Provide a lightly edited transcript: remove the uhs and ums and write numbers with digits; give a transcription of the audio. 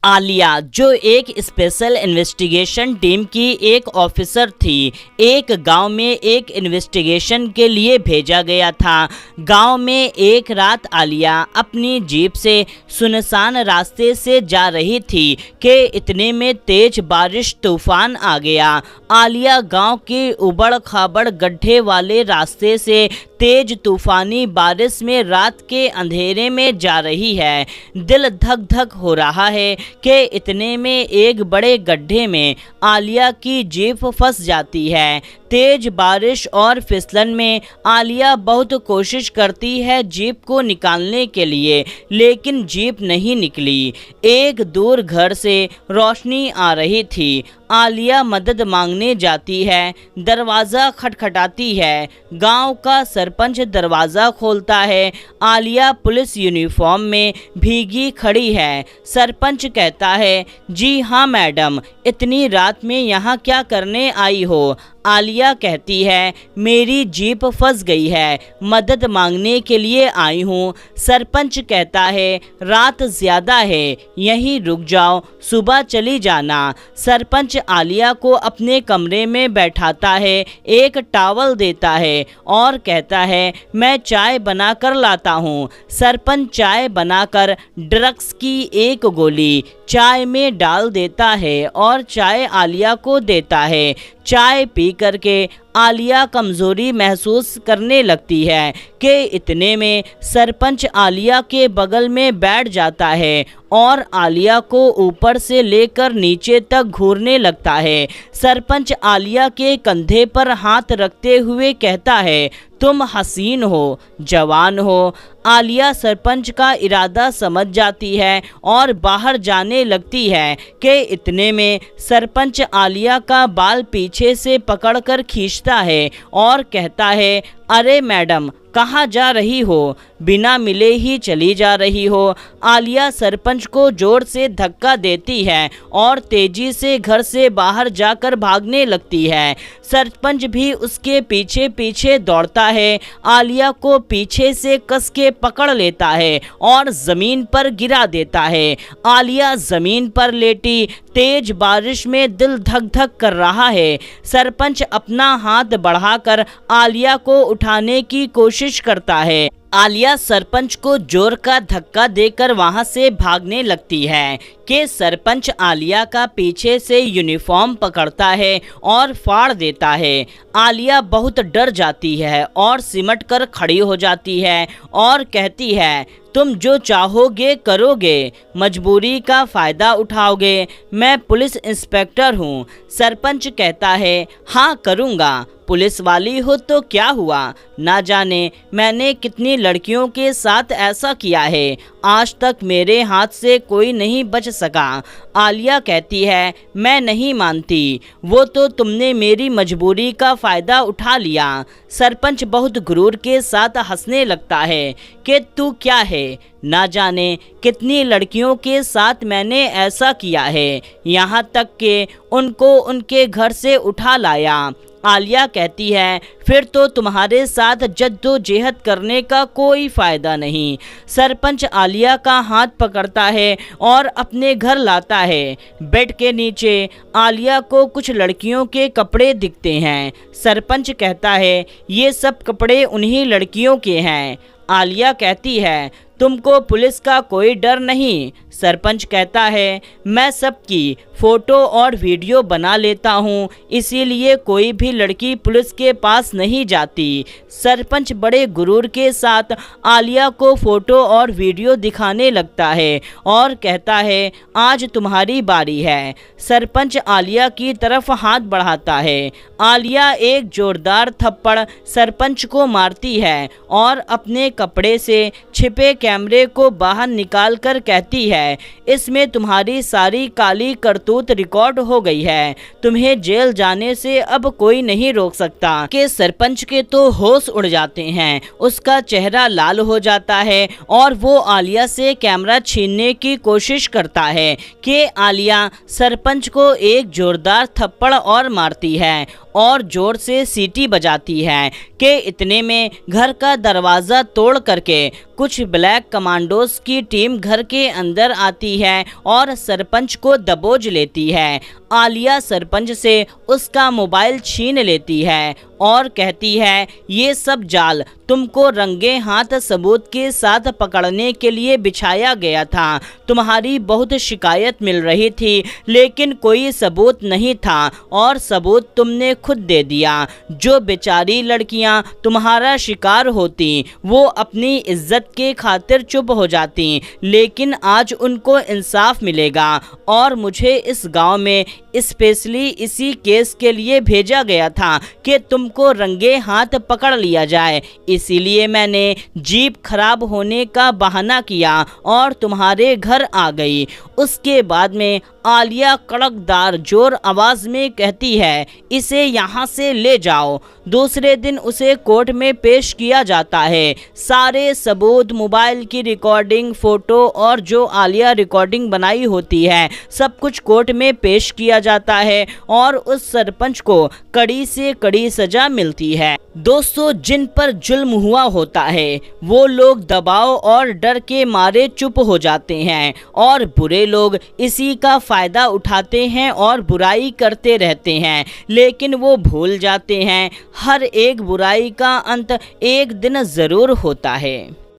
आलिया, जो एक special investigation team की एक ऑफिसर थी, एक गांव में एक इन्वेस्टिगेशन के लिए भेजा गया था। गांव में एक रात आलिया अपनी जीप से सुनसान रास्ते से जा रही थी कि इतने में तेज बारिश तूफान आ गया। आलिया गांव के उबड़ खाबड़ गड्ढे वाले रास्ते से तेज तूफानी बारिश में रात के अंधेरे में जा रही है। दिल धक धक हो रहा है कि इतने में एक बड़े गड्ढे में आलिया की जीप फंस जाती है। तेज बारिश और फिसलन में आलिया बहुत कोशिश करती है जीप को निकालने के लिए, लेकिन जीप नहीं निकली। एक दूर घर से रोशनी आ रही थी। आलिया मदद मांगने जाती है, दरवाज़ा खटखटाती है। गांव का सरपंच दरवाज़ा खोलता है। आलिया पुलिस यूनिफॉर्म में भीगी खड़ी है। सरपंच कहता है, जी हाँ मैडम, इतनी रात में यहाँ क्या करने आई हो? आलिया कहती है, मेरी जीप फंस गई है, मदद मांगने के लिए आई हूँ। सरपंच कहता है, रात ज़्यादा है, यहीं रुक जाओ, सुबह चली जाना। सरपंच आलिया को अपने कमरे में बैठाता है, एक टॉवल देता है और कहता है, मैं चाय बना कर लाता हूँ। सरपंच चाय बनाकर ड्रग्स की एक गोली चाय में डाल देता है और चाय आलिया को देता है। चाय पी करके आलिया कमज़ोरी महसूस करने लगती है कि इतने में सरपंच आलिया के बगल में बैठ जाता है और आलिया को ऊपर से लेकर नीचे तक घूरने लगता है। सरपंच आलिया के कंधे पर हाथ रखते हुए कहता है, तुम हसीन हो, जवान हो। आलिया सरपंच का इरादा समझ जाती है और बाहर जाने लगती है कि इतने में सरपंच आलिया का बाल पीछे से पकड़कर खींचता है और कहता है, अरे मैडम, कहाँ जा रही हो? बिना मिले ही चली जा रही हो। आलिया सरपंच को जोर से धक्का देती है और तेजी से घर से बाहर जाकर भागने लगती है। सरपंच भी उसके पीछे पीछे दौड़ता है। आलिया को पीछे से कस के पकड़ लेता है और ज़मीन पर गिरा देता है। आलिया ज़मीन पर लेटी तेज बारिश में दिल धक धक कर रहा है। सरपंच अपना हाथ बढ़ाकर आलिया को उठाने की कोशिश करता है। आलिया सरपंच को जोर का धक्का देकर वहां से भागने लगती है कि सरपंच आलिया का पीछे से यूनिफॉर्म पकड़ता है और फाड़ देता है। आलिया बहुत डर जाती है और सिमट कर खड़ी हो जाती है और कहती है, तुम जो चाहोगे करोगे, मजबूरी का फ़ायदा उठाओगे। मैं पुलिस इंस्पेक्टर हूँ। सरपंच कहता है, हाँ करूँगा, पुलिस वाली हो तो क्या हुआ? ना जाने मैंने कितनी लड़कियों के साथ ऐसा किया है, आज तक मेरे हाथ से कोई नहीं बच सका। आलिया कहती है, मैं नहीं मानती, वो तो तुमने मेरी मजबूरी का फ़ायदा उठा लिया। सरपंच बहुत गुरूर के साथ हंसने लगता है कि तू क्या है, ना जाने कितनी लड़कियों के साथ मैंने ऐसा किया है, यहाँ तक कि उनको उनके घर से उठा लाया। आलिया कहती है, फिर तो तुम्हारे साथ जद्दोजहद करने का कोई फ़ायदा नहीं। सरपंच आलिया का हाथ पकड़ता है और अपने घर लाता है। बेड के नीचे आलिया को कुछ लड़कियों के कपड़े दिखते हैं। सरपंच कहता है, ये सब कपड़े उन्हीं लड़कियों के हैं। आलिया कहती है, तुमको पुलिस का कोई डर नहीं? सरपंच कहता है, मैं सबकी फ़ोटो और वीडियो बना लेता हूँ, इसीलिए कोई भी लड़की पुलिस के पास नहीं जाती। सरपंच बड़े गुरूर के साथ आलिया को फ़ोटो और वीडियो दिखाने लगता है और कहता है, आज तुम्हारी बारी है। सरपंच आलिया की तरफ हाथ बढ़ाता है। आलिया एक ज़ोरदार थप्पड़ सरपंच को मारती है और अपने कपड़े से छिपे कैमरे को बाहर निकालकर कहती है, इसमें तुम्हारी सारी काली करतूत रिकॉर्ड हो गई है, तुम्हें जेल जाने से अब कोई नहीं रोक सकता। के सरपंच के तो होश उड़ जाते हैं, उसका चेहरा लाल हो जाता है और वो आलिया से कैमरा छीनने की कोशिश करता है कि आलिया सरपंच को एक जोरदार थप्पड़ और मारती है और जोर से सीटी बजाती है कि इतने में घर का दरवाज़ा तोड़ करके कुछ ब्लैक कमांडोज की टीम घर के अंदर आती है और सरपंच को दबोच लेती है। आलिया सरपंच से उसका मोबाइल छीन लेती है और कहती है, ये सब जाल तुमको रंगे हाथ सबूत के साथ पकड़ने के लिए बिछाया गया था। तुम्हारी बहुत शिकायत मिल रही थी लेकिन कोई सबूत नहीं था और सबूत तुमने खुद दे दिया। जो बेचारी लड़कियां तुम्हारा शिकार होती वो अपनी इज्जत के खातिर चुप हो जाती, लेकिन आज उनको इंसाफ मिलेगा और मुझे इस गांव में स्पेशली इसी केस के लिए भेजा गया था कि तुमको रंगे हाथ पकड़ लिया जाए। इसीलिए मैंने जीप खराब होने का बहाना किया और तुम्हारे घर आ गई। उसके बाद में आलिया कड़कदार जोर आवाज में कहती है, इसे यहाँ से ले जाओ। दूसरे दिन उसे कोर्ट में पेश किया जाता है। सारे सबूत, मोबाइल की रिकॉर्डिंग, फोटो और जो आलिया रिकॉर्डिंग बनाई होती है सब कुछ कोर्ट में पेश किया जाता है और उस सरपंच को कड़ी से कड़ी सजा मिलती है। दोस्तों, जिन पर जुल्म हुआ होता है वो लोग दबाव और डर के मारे चुप हो जाते हैं और बुरे लोग इसी का फायदा उठाते हैं और बुराई करते रहते हैं, लेकिन वो भूल जाते हैं हर एक बुराई का अंत एक दिन जरूर होता है।